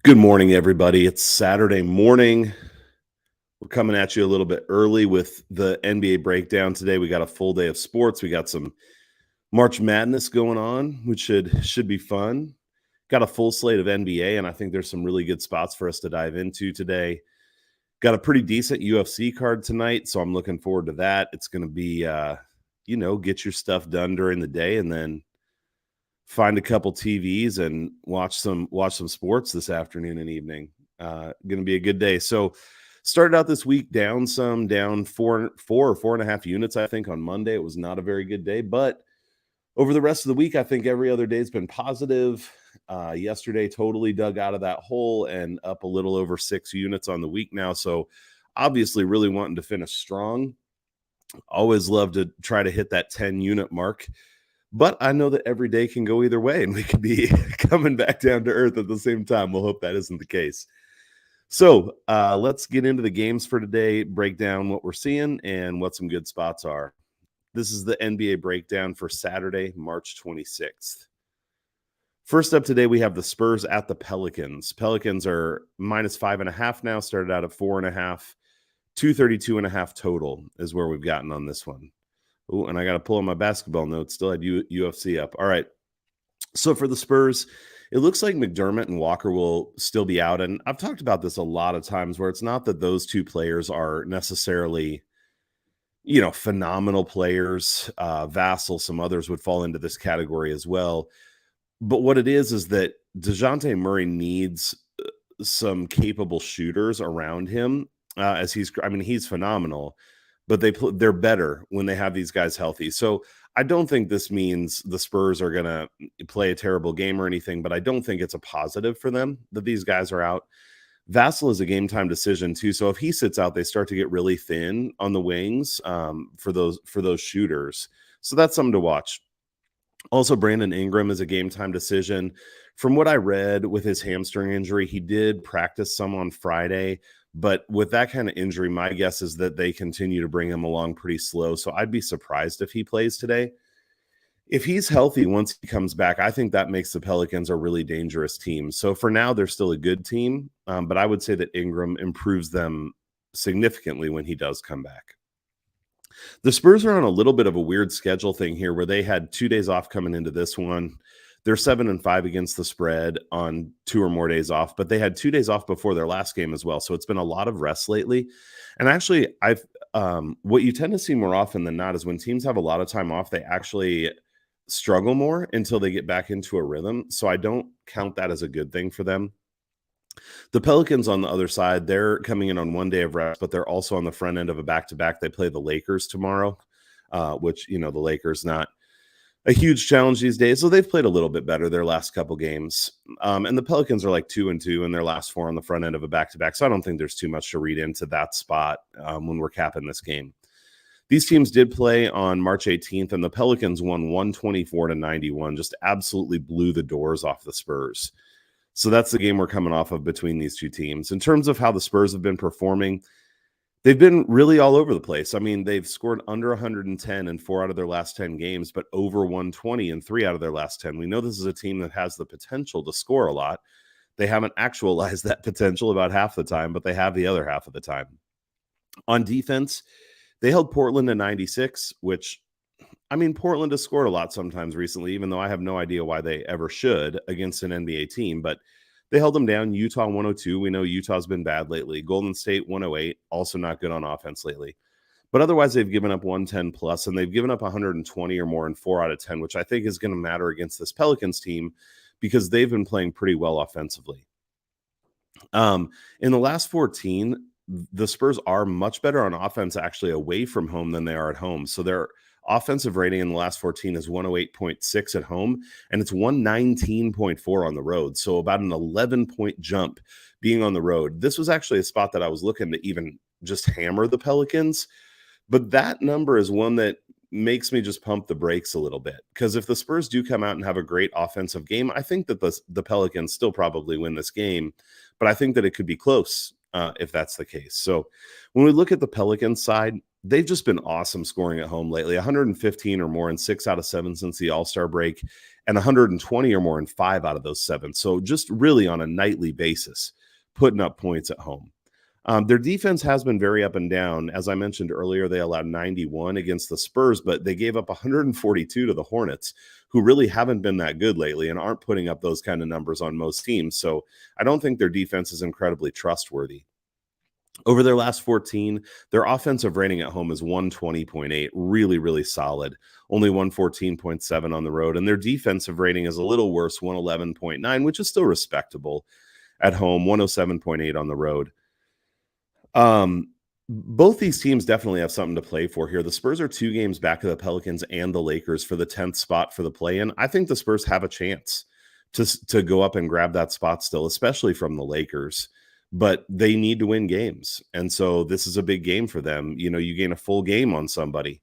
Good morning, everybody. It's Saturday morning. We're coming at you a little bit early with the NBA breakdown today. We got a full day of sports. We got some March Madness going on, which should be fun. Got a full slate of NBA, and I think there's some really good spots for us to dive into today. Got a pretty decent UFC card tonight, so I'm looking forward to that. It's going to be, get your stuff done during the day, and then find a couple TVs and watch some sports this afternoon and evening. Going to be a good day. So started out this week down 4.5 units, I think, on Monday. It was not a very good day, but over the rest of the week, I think every other day has been positive. Yesterday totally dug out of that hole and up a little over 6 units on the week now. So obviously really wanting to finish strong. Always love to try to hit that 10 unit mark. But I know that every day can go either way, and we could be coming back down to earth at the same time. We'll hope that isn't the case. So let's get into the games for today, break down what we're seeing and what some good spots are. This is the NBA breakdown for Saturday, March 26th. First up today, we have the Spurs at the Pelicans. Pelicans are -5.5 now, started out at 4.5. 232.5 total is where we've gotten on this one. Oh, and I got to pull on my basketball notes. Still had UFC up. All right. So for the Spurs, it looks like McDermott and Walker will still be out. And I've talked about this a lot of times where it's not that those two players are necessarily, phenomenal players. Vassell, some others would fall into this category as well. But what it is that DeJounte Murray needs some capable shooters around him he's phenomenal. But they're better when they have these guys healthy. So I don't think this means the Spurs are going to play a terrible game or anything, but I don't think it's a positive for them that these guys are out. Vassell is a game time decision too. So if he sits out, they start to get really thin on the wings for those shooters. So that's something to watch. Also, Brandon Ingram is a game time decision. From what I read with his hamstring injury, he did practice some on Friday. But with that kind of injury, my guess is that they continue to bring him along pretty slow. So I'd be surprised if he plays today. If he's healthy once he comes back, I think that makes the Pelicans a really dangerous team. So for now, they're still a good team. But I would say that Ingram improves them significantly when he does come back. The Spurs are on a little bit of a weird schedule thing here where they had 2 days off coming into this one. They're 7-5 against the spread on 2 or more days off, but they had 2 days off before their last game as well. So it's been a lot of rest lately. And actually, what you tend to see more often than not is when teams have a lot of time off, they actually struggle more until they get back into a rhythm. So I don't count that as a good thing for them. The Pelicans on the other side, they're coming in on 1 day of rest, but they're also on the front end of a back-to-back. They play the Lakers tomorrow, which, the Lakers not a huge challenge these days. So they've played a little bit better their last couple games. And the Pelicans are like 2-2 in their last 4 on the front end of a back-to-back. So I don't think there's too much to read into that spot when we're capping this game. These teams did play on March 18th, and the Pelicans won 124-91, just absolutely blew the doors off the Spurs. So that's the game we're coming off of between these two teams. In terms of how the Spurs have been performing, they've been really all over the place. I mean, they've scored under 110 in 4 out of their last 10 games, but over 120 in 3 out of their last 10. We know this is a team that has the potential to score a lot. They haven't actualized that potential about half the time, but they have the other half of the time. On defense, they held Portland to 96, which, Portland has scored a lot sometimes recently, even though I have no idea why they ever should against an NBA team, but they held them down. Utah 102. We know Utah's been bad lately. Golden State 108, also not good on offense lately. But otherwise, they've given up 110 plus, and they've given up 120 or more in 4 out of 10, which I think is going to matter against this Pelicans team because they've been playing pretty well offensively. In the last 14, the Spurs are much better on offense actually away from home than they are at home. So their offensive rating in the last 14 is 108.6 at home, and it's 119.4 on the road. So about an 11-point jump being on the road. This was actually a spot that I was looking to even just hammer the Pelicans. But that number is one that makes me just pump the brakes a little bit. Because if the Spurs do come out and have a great offensive game, I think that the Pelicans still probably win this game. But I think that it could be close if that's the case. So when we look at the Pelicans side, they've just been awesome scoring at home lately. 115 or more in 6 out of 7 since the All-Star break, and 120 or more in 5 out of those 7. So just really on a nightly basis, putting up points at home. Their defense has been very up and down. As I mentioned earlier, they allowed 91 against the Spurs, but they gave up 142 to the Hornets, who really haven't been that good lately and aren't putting up those kind of numbers on most teams. So I don't think their defense is incredibly trustworthy. Over their last 14, their offensive rating at home is 120.8, really, really solid. Only 114.7 on the road. And their defensive rating is a little worse, 111.9, which is still respectable at home, 107.8 on the road. Both these teams definitely have something to play for here. The Spurs are 2 games back of the Pelicans and the Lakers for the 10th spot for the play-in. I think the Spurs have a chance to go up and grab that spot still, especially from the Lakers. But they need to win games. And so this is a big game for them. You know, you gain a full game on somebody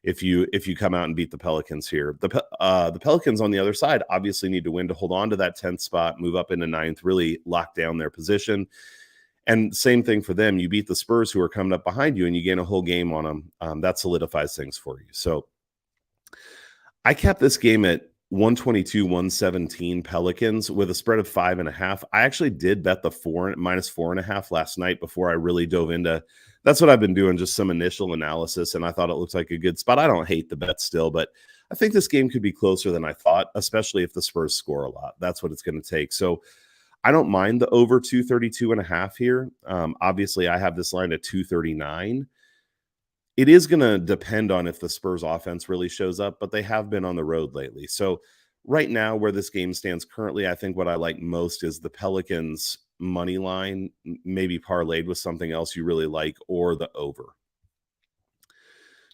if you come out and beat the Pelicans here. The Pelicans on the other side obviously need to win to hold on to that 10th spot, move up into 9th, really lock down their position. And same thing for them. You beat the Spurs, who are coming up behind you, and you gain a whole game on them. That solidifies things for you. So I kept this game at 122-117 Pelicans with a spread of 5.5. I actually did bet the -4.5 last night before I really dove into. That's what I've been doing, just some initial analysis, and I thought it looked like a good spot. I don't hate the bet still, but I think this game could be closer than I thought, especially if the Spurs score a lot. That's what it's going to take. So I don't mind the over 232.5 here. Obviously, I have this line at 239. It is going to depend on if the Spurs offense really shows up, but they have been on the road lately. So right now, where this game stands currently, I think what I like most is the Pelicans money line, maybe parlayed with something else you really like, or the over.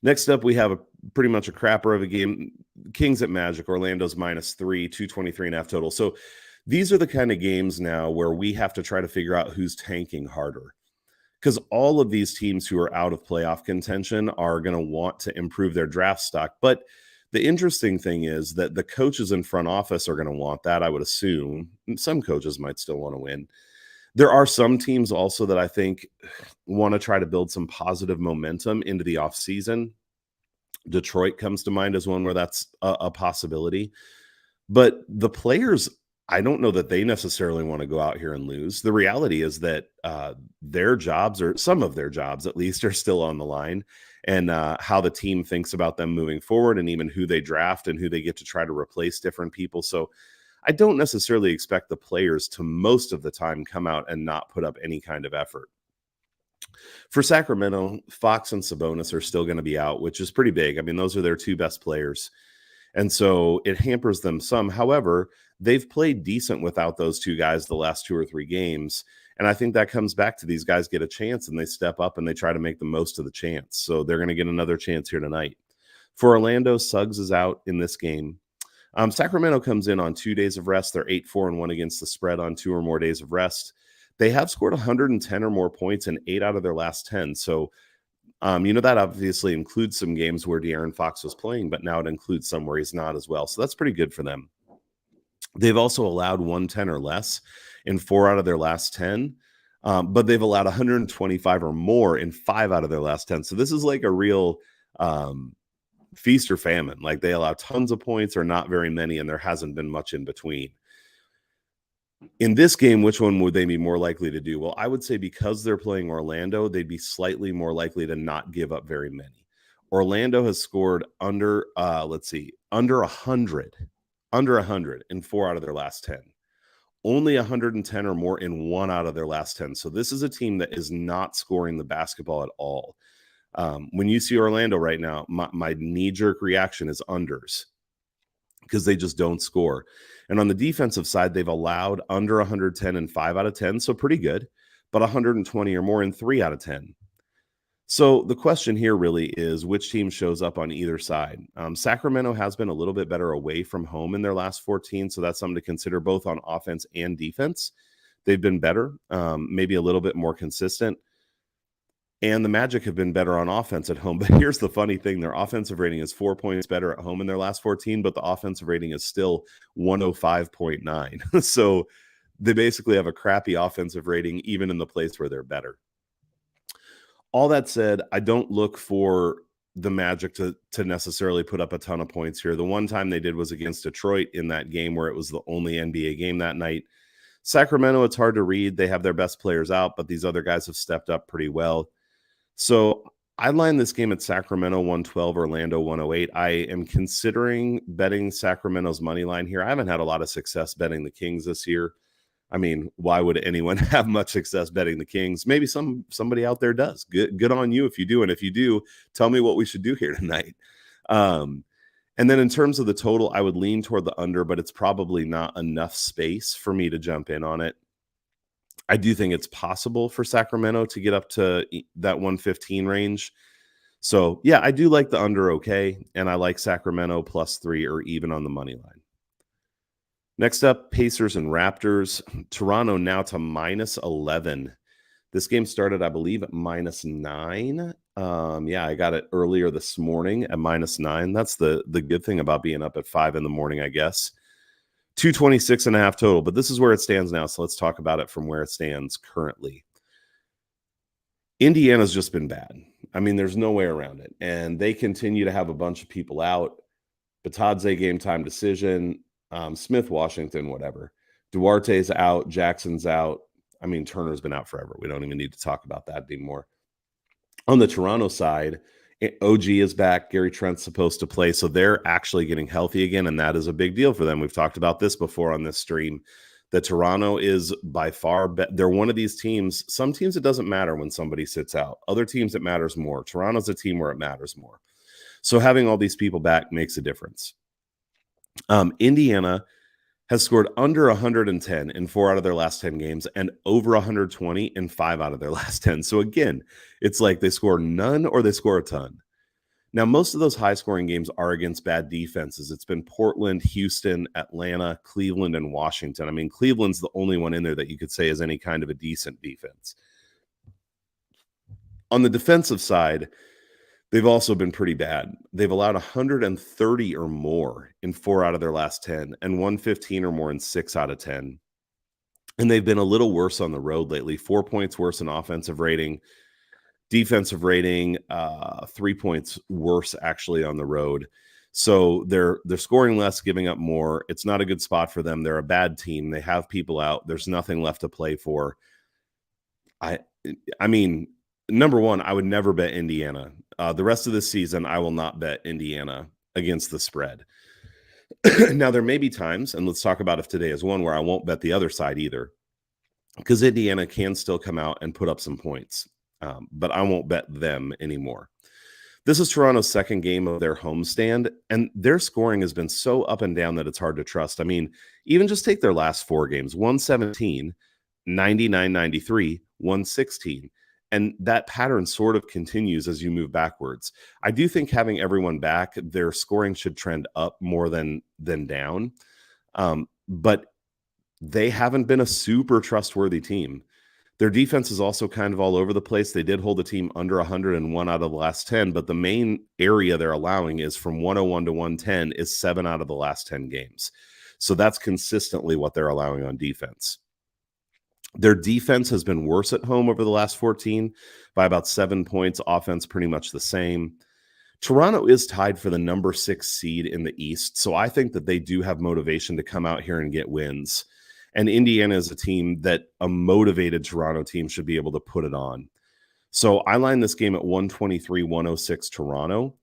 Next up, we have pretty much a crapper of a game. Kings at Magic, Orlando's -3, 223.5 total. So these are the kind of games now where we have to try to figure out who's tanking harder. Because all of these teams who are out of playoff contention are going to want to improve their draft stock. But the interesting thing is that the coaches in front office are going to want that, I would assume. Some coaches might still want to win. There are some teams also that I think want to try to build some positive momentum into the offseason. Detroit comes to mind as one where that's a possibility. But the players, I don't know that they necessarily want to go out here and lose. The reality is that their jobs, or some of their jobs at least, are still on the line, and how the team thinks about them moving forward, and even who they draft and who they get to try to replace different people. So I don't necessarily expect the players to most of the time come out and not put up any kind of effort. For Sacramento, Fox and Sabonis are still going to be out, which is pretty big. I mean, those are their 2 best players. And so it hampers them some. However, they've played decent without those 2 guys the last 2 or 3 games. And I think that comes back to these guys get a chance and they step up and they try to make the most of the chance. So they're going to get another chance here tonight. For Orlando, Suggs is out in this game. Sacramento comes in on 2 days of rest. They're 8-4-1 against the spread on 2 or more days of rest. They have scored 110 or more points in 8 out of their last 10. So that obviously includes some games where De'Aaron Fox was playing, but now it includes some where he's not as well. So that's pretty good for them. They've also allowed 110 or less in 4 out of their last 10, but they've allowed 125 or more in 5 out of their last 10. So this is like a real feast or famine. Like, they allow tons of points or not very many, and there hasn't been much in between. In this game, which one would they be more likely to do? Well, I would say because they're playing Orlando, they'd be slightly more likely to not give up very many. Orlando has scored under 100 in 4 out of their last 10. Only 110 or more in 1 out of their last 10. So this is a team that is not scoring the basketball at all. When you see Orlando right now, my knee-jerk reaction is unders, because they just don't score. And on the defensive side, they've allowed under 110 in 5 out of 10, so pretty good, but 120 or more in 3 out of 10. So the question here really is which team shows up on either side. Sacramento has been a little bit better away from home in their last 14, so that's something to consider both on offense and defense. They've been better, maybe a little bit more consistent. And the Magic have been better on offense at home. But here's the funny thing. Their offensive rating is 4 points better at home in their last 14, but the offensive rating is still 105.9. So they basically have a crappy offensive rating, even in the place where they're better. All that said, I don't look for the Magic to necessarily put up a ton of points here. The one time they did was against Detroit in that game where it was the only NBA game that night. Sacramento, it's hard to read. They have their best players out, but these other guys have stepped up pretty well. So I line this game at Sacramento 112, Orlando 108. I am considering betting Sacramento's money line here. I haven't had a lot of success betting the Kings this year. I mean, why would anyone have much success betting the Kings? Maybe somebody out there does. Good on you if you do. And if you do, tell me what we should do here tonight. And then in terms of the total, I would lean toward the under, but it's probably not enough space for me to jump in on it. I do think it's possible for Sacramento to get up to that 115 range. So, yeah, I do like the under okay, and I like Sacramento +3 or even on the money line. Next up, Pacers and Raptors. Toronto now to -11. This game started, I believe, at -9. Yeah, I got it earlier this morning at -9. That's the good thing about being up at 5 in the morning, I guess. 226.5 total, but this is where it stands now. So let's talk about it from where it stands currently. Indiana's just been bad. I mean, there's no way around it. And they continue to have a bunch of people out. Batadze game time decision. Smith, Washington, whatever. Duarte's out. Jackson's out. I mean, Turner's been out forever. We don't even need to talk about that anymore. On the Toronto side, OG is back. Gary Trent's supposed to play. So they're actually getting healthy again, and that is a big deal for them. We've talked about this before on this stream, that Toronto is by far they're one of these teams. Some teams, it doesn't matter when somebody sits out. Other teams, it matters more. Toronto's a team where it matters more. So having all these people back makes a difference. Indiana has scored under 110 in 4 out of their last 10 games and over 120 in 5 out of their last 10. So again, it's like they score none or they score a ton. Now, most of those high-scoring games are against bad defenses. It's been Portland, Houston, Atlanta, Cleveland, and Washington. I mean, Cleveland's the only one in there that you could say is any kind of a decent defense. On the defensive side, they've also been pretty bad. They've allowed 130 or more in 4 out of their last 10 and 115 or more in 6 out of 10. And they've been a little worse on the road lately. 4 points worse in offensive rating. Defensive rating, 3 points worse actually on the road. So they're scoring less, giving up more. It's not a good spot for them. They're a bad team. They have people out. There's nothing left to play for. I mean, number one, I would never bet Indiana. The rest of the season, I will not bet Indiana against the spread. Now, there may be times, and let's talk about if today is one, where I won't bet the other side either, because Indiana can still come out and put up some points, but I won't bet them anymore. This is Toronto's second game of their homestand, and their scoring has been so up and down that it's hard to trust. I mean, even just take their last 4 games, 117, 99-93, 116. And that pattern sort of continues as you move backwards. I do think having everyone back, their scoring should trend up more than down. But they haven't been a super trustworthy team. Their defense is also kind of all over the place. They did hold the team under 101 out of the last 10, but the main area they're allowing is from 101 to 110 is 7 out of the last 10 games. So that's consistently what they're allowing on defense. Their defense has been worse at home over the last 14 by about 7 points. Offense pretty much the same. Toronto is tied for the number 6 seed in the East, so I think that they do have motivation to come out here and get wins. And Indiana is a team that a motivated Toronto team should be able to put it on. So I line this game at 123-106 Toronto.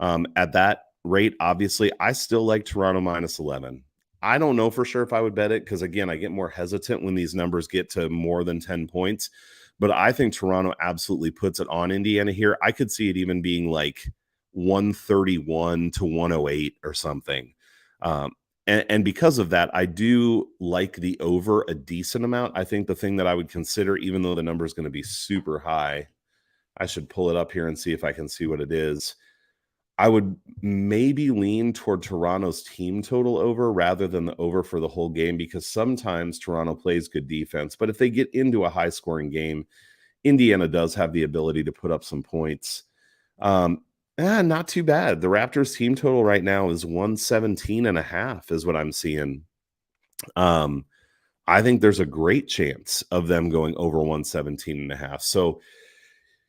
At that rate, obviously, I still like Toronto -11. I don't know for sure if I would bet it because, again, I get more hesitant when these numbers get to more than 10 points. But I think Toronto absolutely puts it on Indiana here. I could see it even being like 131 to 108 or something. And because of that, I do like the over a decent amount. I think the thing that I would consider, even though the number is going to be super high, I should pull it up here and see if I can see what it is. I would maybe lean toward Toronto's team total over rather than the over for the whole game, because sometimes Toronto plays good defense. But if they get into a high-scoring game, Indiana does have the ability to put up some points. Not too bad. The Raptors team total right now is 117.5 is what I'm seeing. I think there's a great chance of them going over 117.5. So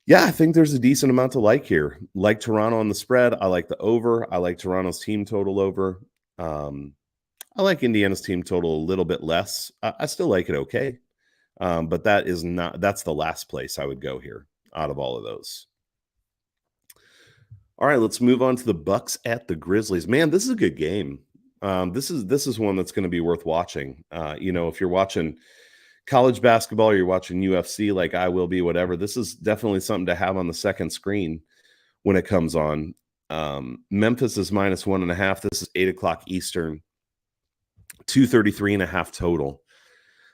Yeah, I think there's a decent amount to like here. Like Toronto on the spread. I like the over. I like Toronto's team total over. Um, I like Indiana's team total a little bit less. I still like it okay. But that's the last place I would go here out of all of those. All right, let's move on to the Bucks at the Grizzlies. Man, this is a good game. This is one that's going to be worth watching. If you're watching college basketball or you're watching UFC like I will be, whatever, this is definitely something to have on the second screen when it comes on. Memphis is -1.5. This is 8 o'clock Eastern, 233.5 total.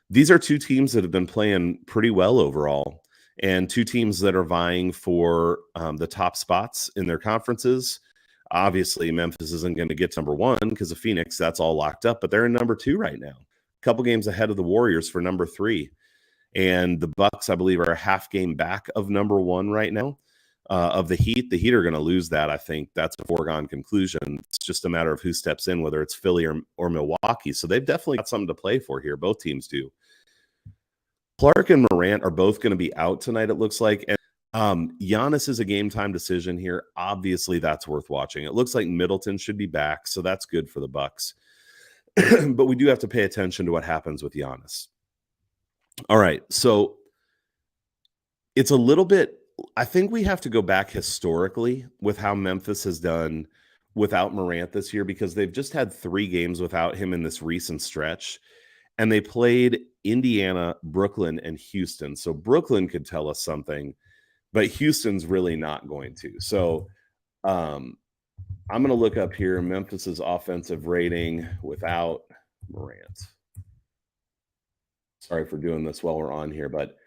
These are two teams that have been playing pretty well overall, and two teams that are vying for the top spots in their conferences. Obviously, Memphis isn't going to get to number one because of Phoenix. That's all locked up, but they're in number two right now. A couple games ahead of the Warriors for number three. And the Bucks, I believe, are a half game back of number one right now. Of the Heat. The Heat are going to lose that. I think that's a foregone conclusion. It's just a matter of who steps in, whether it's Philly or Milwaukee. So they've definitely got something to play for here. Both teams do. Clark and Morant are both going to be out tonight, it looks like. And Giannis is a game time decision here. Obviously, that's worth watching. It looks like Middleton should be back, so that's good for the Bucks. But we do have to pay attention to what happens with Giannis. All right, so it's a little bit, I think we have to go back historically with how Memphis has done without Morant this year, because they've just had 3 games without him in this recent stretch. And they played Indiana, Brooklyn, and Houston. So Brooklyn could tell us something, but Houston's really not going to. So I'm going to look up here Memphis's offensive rating without Morant. Sorry for doing this while we're on here, but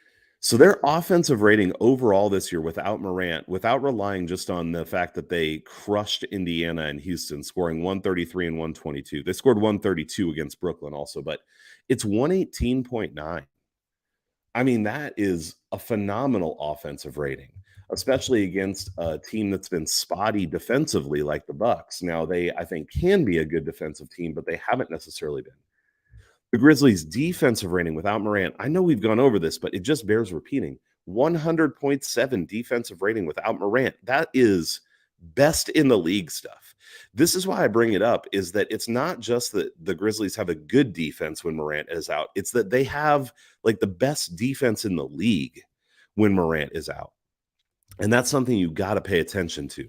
so their offensive rating overall this year without Morant, without relying just on the fact that they crushed Indiana and Houston, scoring 133 and 122. They scored 132 against Brooklyn also, but it's 118.9. I mean, that is a phenomenal offensive rating, especially against a team that's been spotty defensively like the Bucks. Now, they, I think, can be a good defensive team, but they haven't necessarily been. The Grizzlies' defensive rating without Morant, I know we've gone over this, but it just bears repeating. 100.7 defensive rating without Morant. That is best in the league stuff. This is why I bring it up, is that it's not just that the Grizzlies have a good defense when Morant is out. It's that they have like the best defense in the league when Morant is out. And that's something you got to pay attention to.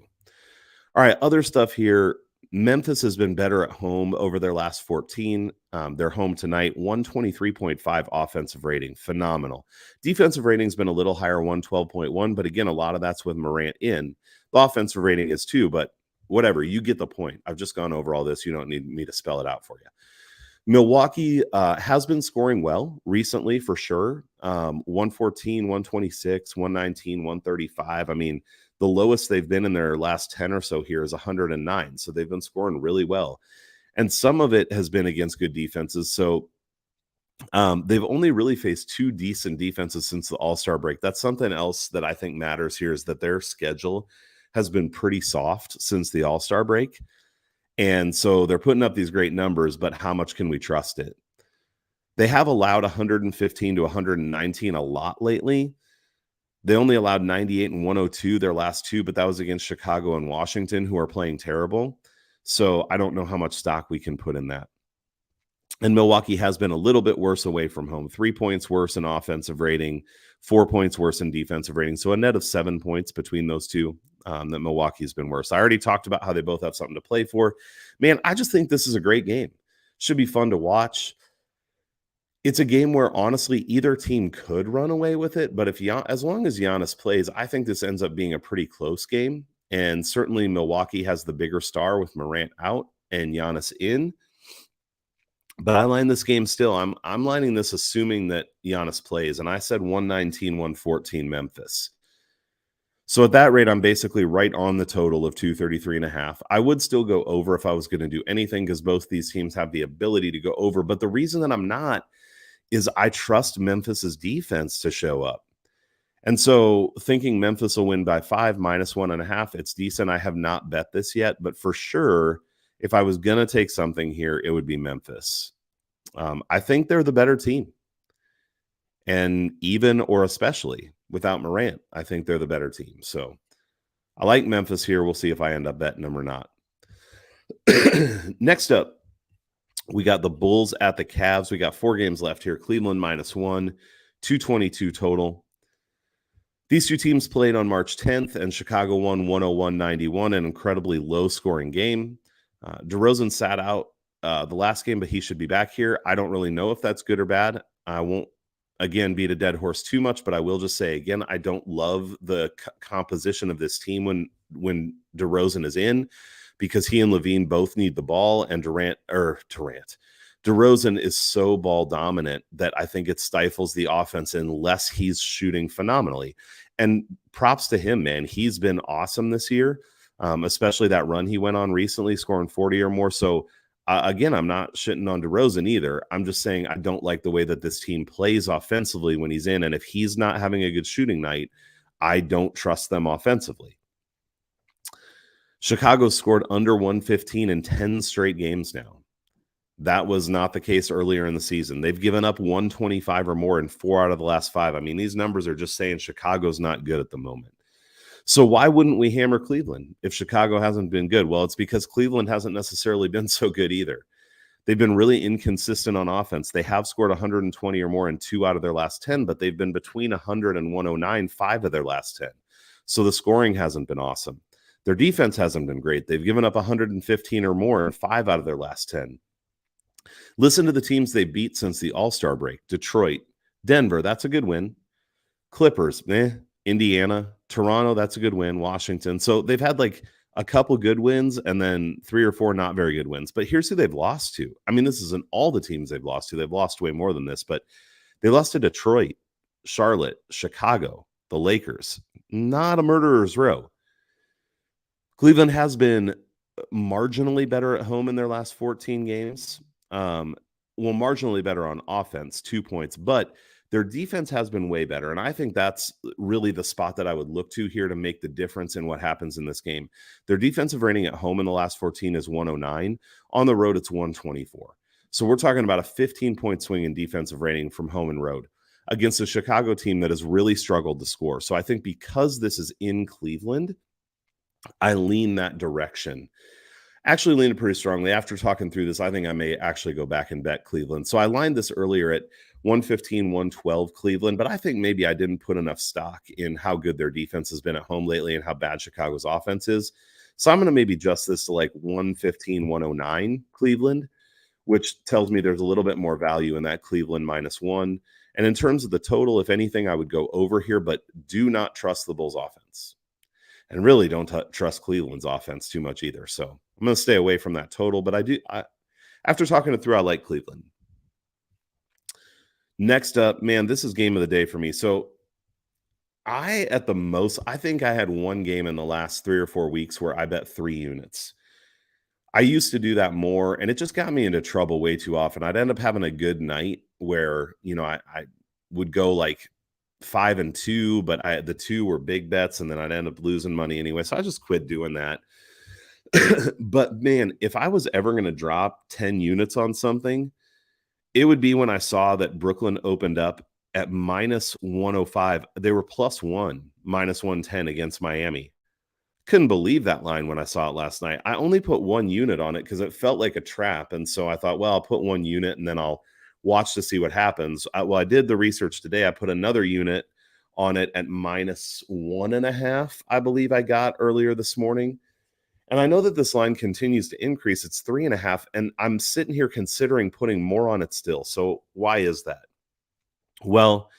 All right, other stuff here. Memphis has been better at home over their last 14. They're home tonight, 123.5 offensive rating. Phenomenal. Defensive rating's been a little higher, 112.1, but again, a lot of that's with Morant in. The offensive rating is too, but whatever, you get the point. I've just gone over all this. You don't need me to spell it out for you. Milwaukee has been scoring well recently for sure. 114, 126, 119, 135. I mean, the lowest they've been in their last 10 or so here is 109. So they've been scoring really well. And some of it has been against good defenses. So they've only really faced 2 decent defenses since the All-Star break. That's something else that I think matters here, is that their schedule has been pretty soft since the All-Star break. And so they're putting up these great numbers, but how much can we trust it? They have allowed 115 to 119 a lot lately. They only allowed 98 and 102 their last 2, but that was against Chicago and Washington, who are playing terrible. So I don't know how much stock we can put in that. And Milwaukee has been a little bit worse away from home. 3 points worse in offensive rating, 4 points worse in defensive rating. So a net of 7 points between those two, that Milwaukee's been worse. I already talked about how they both have something to play for. Man, I just think this is a great game. Should be fun to watch. It's a game where, honestly, either team could run away with it. But as long as Giannis plays, I think this ends up being a pretty close game. And certainly Milwaukee has the bigger star with Morant out and Giannis in. But I line this game still. I'm lining this assuming that Giannis plays. And I said 119, 114 Memphis. So at that rate, I'm basically right on the total of 233.5. I would still go over if I was going to do anything, because both these teams have the ability to go over. But the reason that I'm not is I trust Memphis's defense to show up. And so thinking Memphis will win by 5, -1.5, it's decent. I have not bet this yet, but for sure, if I was going to take something here, it would be Memphis. I think they're the better team. And even or especially without Morant, I think they're the better team. So I like Memphis here. We'll see if I end up betting them or not. Next up, we got the Bulls at the Cavs. We got 4 games left here. Cleveland -1, 222 total. These two teams played on March 10th, and Chicago won 101-91, an incredibly low-scoring game. DeRozan sat out the last game, but he should be back here. I don't really know if that's good or bad. I won't, again, beat a dead horse too much, but I will just say, again, I don't love the composition of this team when DeRozan is in, because he and Levine both need the ball, and DeRozan is so ball dominant that I think it stifles the offense unless he's shooting phenomenally. And props to him, man. He's been awesome this year, especially that run he went on recently, scoring 40 or more. So, again, I'm not shitting on DeRozan either. I'm just saying I don't like the way that this team plays offensively when he's in. And if he's not having a good shooting night, I don't trust them offensively. Chicago scored under 115 in 10 straight games now. That was not the case earlier in the season. They've given up 125 or more in 4 out of the last 5. I mean, these numbers are just saying Chicago's not good at the moment. So why wouldn't we hammer Cleveland if Chicago hasn't been good? Well, it's because Cleveland hasn't necessarily been so good either. They've been really inconsistent on offense. They have scored 120 or more in 2 out of their last 10, but they've been between 100 and 109 5 of their last 10. So the scoring hasn't been awesome. Their defense hasn't been great. They've given up 115 or more in 5 out of their last 10. Listen to the teams they beat since the All-Star break. Detroit, Denver, that's a good win. Clippers, Indiana, Toronto, that's a good win. Washington. So they've had like a couple good wins and then 3 or 4 not very good wins. But here's who they've lost to. I mean, this isn't all the teams they've lost to. They've lost way more than this, but they lost to Detroit, Charlotte, Chicago, the Lakers. Not a murderer's row. Cleveland has been marginally better at home in their last 14 games. Marginally better on offense, 2 points, but their defense has been way better. And I think that's really the spot that I would look to here to make the difference in what happens in this game. Their defensive rating at home in the last 14 is 109. On the road, it's 124. So we're talking about a 15-point swing in defensive rating from home and road against a Chicago team that has really struggled to score. So I think because this is in Cleveland, I lean that direction. Actually leaned pretty strongly. After talking through this, I think I may actually go back and bet Cleveland. So I lined this earlier at 115, 112 Cleveland, but I think maybe I didn't put enough stock in how good their defense has been at home lately and how bad Chicago's offense is. So I'm going to maybe adjust this to like 115, 109 Cleveland, which tells me there's a little bit more value in that Cleveland -1. And in terms of the total, if anything, I would go over here, but do not trust the Bulls offense. And really don't trust Cleveland's offense too much either. So I'm going to stay away from that total, but after talking it through, I like Cleveland. Next up, man, this is game of the day for me. So I think I had one game in the last 3 or 4 weeks where I bet 3 units. I used to do that more, and it just got me into trouble way too often. I'd end up having a good night where, I would go like 5 and 2, but the 2 were big bets, and then I'd end up losing money anyway. So I just quit doing that. But man, if I was ever going to drop 10 units on something, it would be when I saw that Brooklyn opened up at -105. They were +1, -110 against Miami. Couldn't believe that line when I saw it last night. I only put 1 unit on it because it felt like a trap. And so I thought, well, I'll put 1 unit and then I'll watch to see what happens. I did the research today. I put another unit on it at -1.5, I believe I got earlier this morning. And I know that this line continues to increase. It's 3.5, and I'm sitting here considering putting more on it still. So why is that? Well,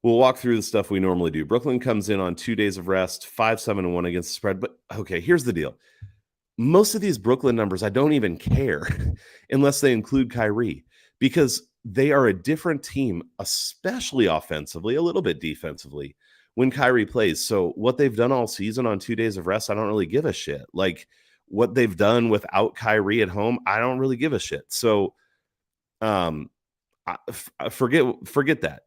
we'll walk through the stuff we normally do. Brooklyn comes in on 2 days of rest, 5-7-1 against the spread. But okay, here's the deal. Most of these Brooklyn numbers, I don't even care unless they include Kyrie, because they are a different team, especially offensively, a little bit defensively, when Kyrie plays. So what they've done all season on 2 days of rest, I don't really give a shit. Like what they've done without Kyrie at home, I don't really give a shit. So forget that.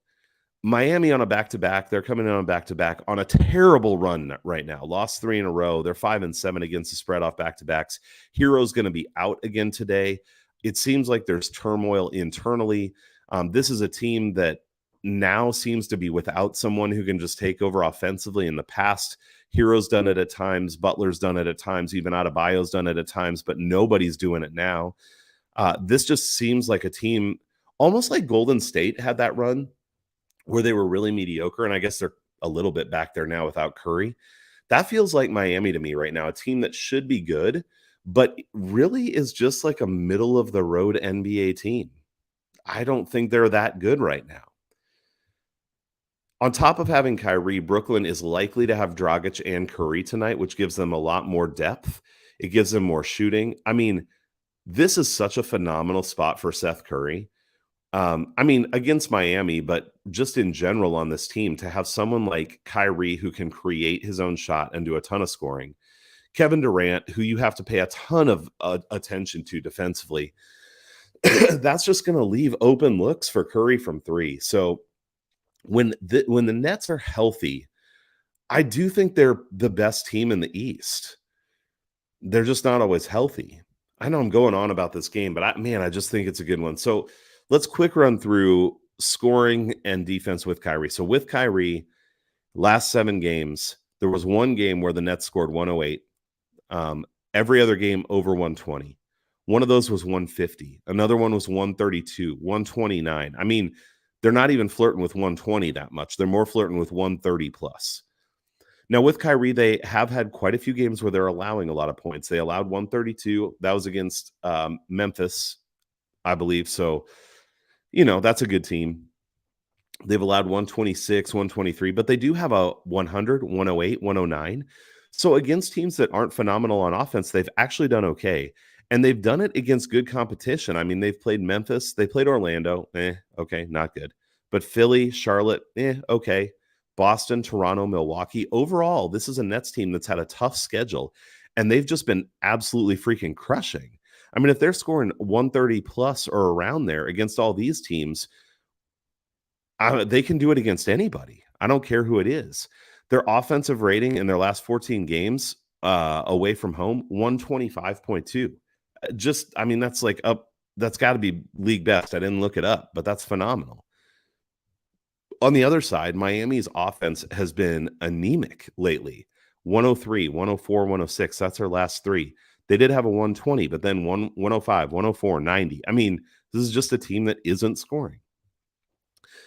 Miami on a back-to-back. They're coming in on back-to-back on a terrible run right now. Lost 3 in a row. They're 5-7 against the spread off back-to-backs. Hero's going to be out again today. It seems like there's turmoil internally. This is a team that now seems to be without someone who can just take over offensively. In the past, Hero's done it at times, Butler's done it at times, even Adebayo's done it at times, but nobody's doing it now. This just seems like a team almost like Golden State had that run where they were really mediocre, and I guess they're a little bit back there now without Curry. That feels like Miami to me right now, a team that should be good, but really is just like a middle-of-the-road NBA team. I don't think they're that good right now. On top of having Kyrie, Brooklyn is likely to have Dragic and Curry tonight, which gives them a lot more depth. It gives them more shooting. I mean, this is such a phenomenal spot for Seth Curry. Against Miami, but just in general on this team, to have someone like Kyrie who can create his own shot and do a ton of scoring. Kevin Durant, who you have to pay a ton of attention to defensively. That's just going to leave open looks for Curry from three. So when the Nets are healthy, I do think they're the best team in the East. They're just not always healthy. I know I'm going on about this game, but I just think it's a good one. So let's quick run through scoring and defense with Kyrie. So with Kyrie, last 7 games, there was one game where the Nets scored 108. Every other game over 120. One of those was 150. Another one was 132, 129. I mean, they're not even flirting with 120 that much. They're more flirting with 130 plus. Now, with Kyrie, they have had quite a few games where they're allowing a lot of points. They allowed 132. That was against Memphis, I believe. So, that's a good team. They've allowed 126, 123, but they do have a 100, 108, 109. So against teams that aren't phenomenal on offense, they've actually done okay. And they've done it against good competition. I mean, they've played Memphis. They played Orlando. Okay, not good. But Philly, Charlotte, okay. Boston, Toronto, Milwaukee. Overall, this is a Nets team that's had a tough schedule, and they've just been absolutely freaking crushing. I mean, if they're scoring 130 plus or around there against all these teams, they can do it against anybody. I don't care who it is. Their offensive rating in their last 14 games away from home, 125.2. That's like up. That's got to be league best. I didn't look it up, but that's phenomenal. On the other side, Miami's offense has been anemic lately. 103, 104, 106. That's their last 3. They did have a 120, but then 105, 104, 90. I mean, this is just a team that isn't scoring.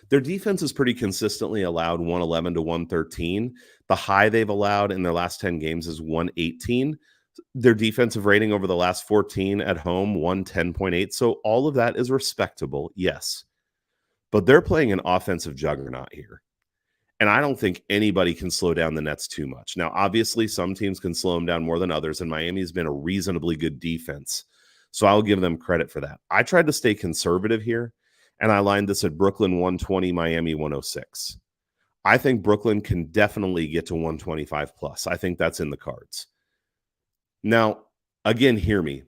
Their defense is pretty consistently allowed 111 to 113. The high they've allowed in their last 10 games is 118. Their defensive rating over the last 14 at home, 110.8. So all of that is respectable, yes. But they're playing an offensive juggernaut here. And I don't think anybody can slow down the Nets too much. Now, obviously, some teams can slow them down more than others, and Miami's been a reasonably good defense. So I'll give them credit for that. I tried to stay conservative here, and I lined this at Brooklyn 120, Miami 106. I think Brooklyn can definitely get to 125 plus. I think that's in the cards. Now, again, hear me.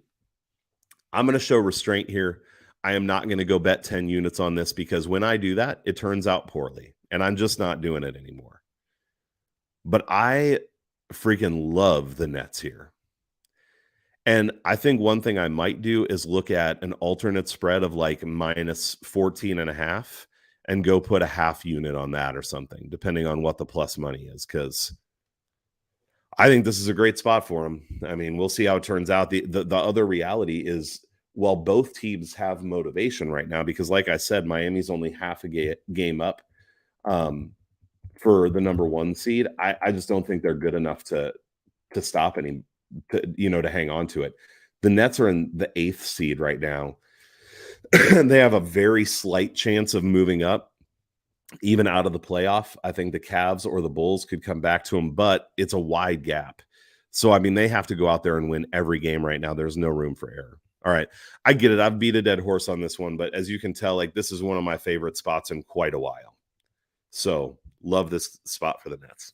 I'm going to show restraint here. I am not going to go bet 10 units on this because when I do that, it turns out poorly, and I'm just not doing it anymore. But I freaking love the Nets here. And I think one thing I might do is look at an alternate spread of like minus 14.5 and go put a half unit on that or something, depending on what the plus money is, because I think this is a great spot for them. I mean, we'll see how it turns out. The other reality is, while both teams have motivation right now, because like I said, Miami's only half a game up for the number 1 seed. I just don't think they're good enough to stop to hang on to it. The Nets are in the 8th seed right now. They have a very slight chance of moving up, even out of the playoff. I think the Cavs or the Bulls could come back to them, but it's a wide gap. So, I mean, they have to go out there and win every game right now. There's no room for error. All right. I get it. I've beat a dead horse on this one, but as you can tell, like, this is one of my favorite spots in quite a while. So love this spot for the Nets.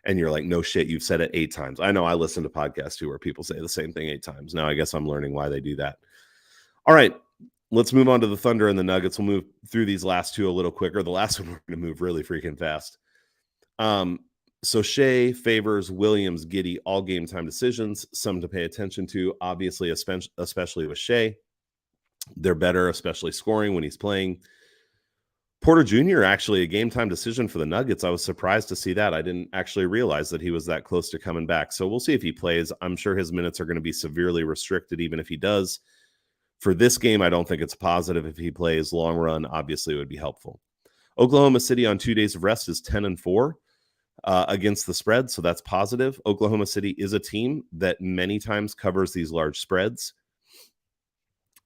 And you're like, no shit, you've said it 8 times. I know, I listen to podcasts too where people say the same thing 8 times. Now I guess I'm learning why they do that. All right, let's move on to the Thunder and the Nuggets. We'll move through these last 2 a little quicker. The last one, we're going to move really freaking fast. So Shea, Favors, Williams, Giddey, all game time decisions, some to pay attention to, obviously, especially with Shea. They're better, especially scoring when he's playing. Porter Jr. actually a game time decision for the Nuggets. I was surprised to see that. I didn't actually realize that he was that close to coming back. So we'll see if he plays. I'm sure his minutes are going to be severely restricted, even if he does. For this game, I don't think it's positive. If he plays long run, obviously it would be helpful. Oklahoma City on 2 days of rest is 10-4 against the spread, so that's positive. Oklahoma City is a team that many times covers these large spreads.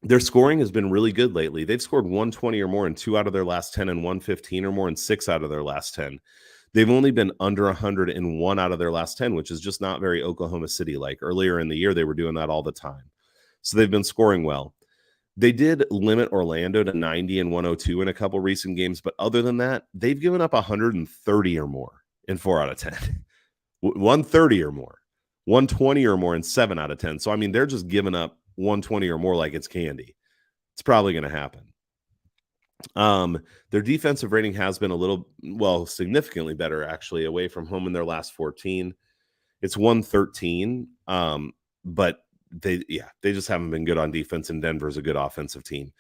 Their scoring has been really good lately. They've scored 120 or more in 2 out of their last 10 and 115 or more in 6 out of their last 10. They've only been under 100 in 1 out of their last 10, which is just not very Oklahoma City-like. Earlier in the year, they were doing that all the time. So they've been scoring well. They did limit Orlando to 90 and 102 in a couple recent games, but other than that, they've given up 130 or more in 4 out of 10. 130 or more. 120 or more in 7 out of 10. So, I mean, they're just giving up 120 or more like it's candy. It's probably going to happen. Their defensive rating has been significantly better, actually, away from home in their last 14. It's 113, but they just haven't been good on defense, and Denver's a good offensive team.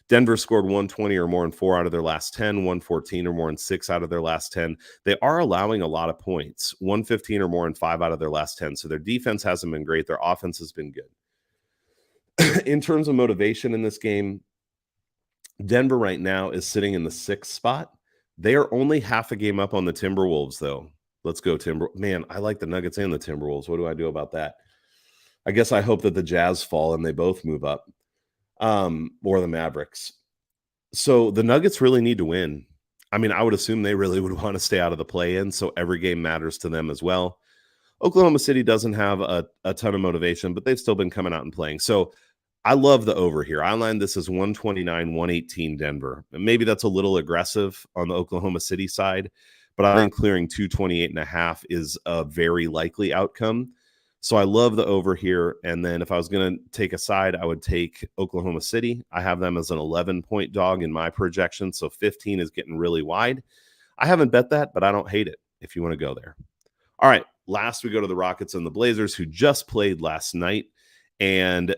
Denver scored 120 or more in 4 out of their last 10, 114 or more in 6 out of their last 10. They are allowing a lot of points, 115 or more in 5 out of their last 10. So their defense hasn't been great. Their offense has been good. In terms of motivation in this game, Denver right now is sitting in the 6th spot. They are only half a game up on the Timberwolves, though. Let's go, Man, I like the Nuggets and the Timberwolves. What do I do about that? I guess I hope that the Jazz fall and they both move up, or the Mavericks. So the Nuggets really need to win. I mean, I would assume they really would want to stay out of the play-in, so every game matters to them as well. Oklahoma City doesn't have a ton of motivation, but they've still been coming out and playing. So I love the over here. I lined this as 129, 118 Denver. And maybe that's a little aggressive on the Oklahoma City side, but I think clearing 228.5 is a very likely outcome. So I love the over here. And then if I was going to take a side, I would take Oklahoma City. I have them as an 11-point dog in my projection. So 15 is getting really wide. I haven't bet that, but I don't hate it if you want to go there. All right. Last, we go to the Rockets and the Blazers, who just played last night, and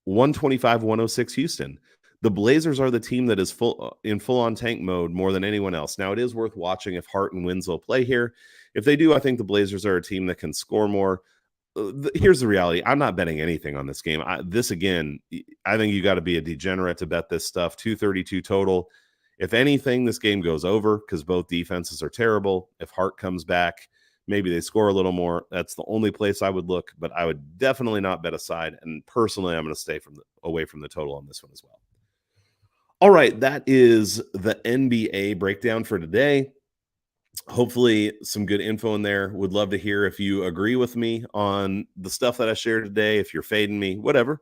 125-106 Houston. The Blazers are the team that is in full-on tank mode more than anyone else. Now, it is worth watching if Hart and Winslow play here. If they do, I think the Blazers are a team that can score more. Here's the reality. I'm not betting anything on this game. I think you got to be a degenerate to bet this stuff. 232 total. If anything, this game goes over because both defenses are terrible. If Hart comes back, maybe they score a little more. That's the only place I would look, but I would definitely not bet a side. And personally, I'm going to stay away from the total on this one as well. All right, that is the NBA breakdown for today. Hopefully some good info in there. Would love to hear if you agree with me on the stuff that I shared today, if you're fading me, whatever.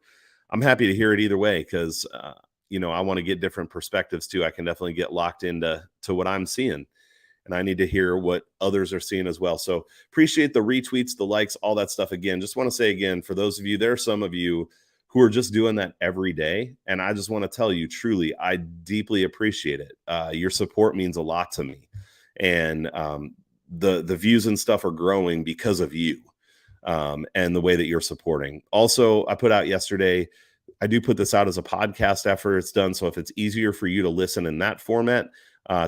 I'm happy to hear it either way because, I want to get different perspectives too. I can definitely get locked into what I'm seeing. And I need to hear what others are seeing as well. So appreciate the retweets, the likes, all that stuff. Again, just want to say again, for those of you, there are some of you who are just doing that every day. And I just want to tell you, truly, I deeply appreciate it. Your support means a lot to me. And the views and stuff are growing because of you and the way that you're supporting. Also, I put out yesterday, I do put this out as a podcast after it's done. So if it's easier for you to listen in that format,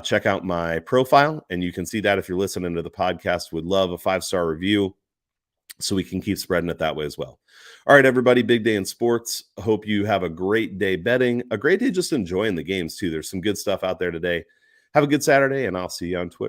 check out my profile and you can see that if you're listening to the podcast. Would love a 5-star review so we can keep spreading it that way as well. All right, everybody, big day in sports. Hope you have a great day betting, a great day just enjoying the games too. There's some good stuff out there today. Have a good Saturday, and I'll see you on Twitter.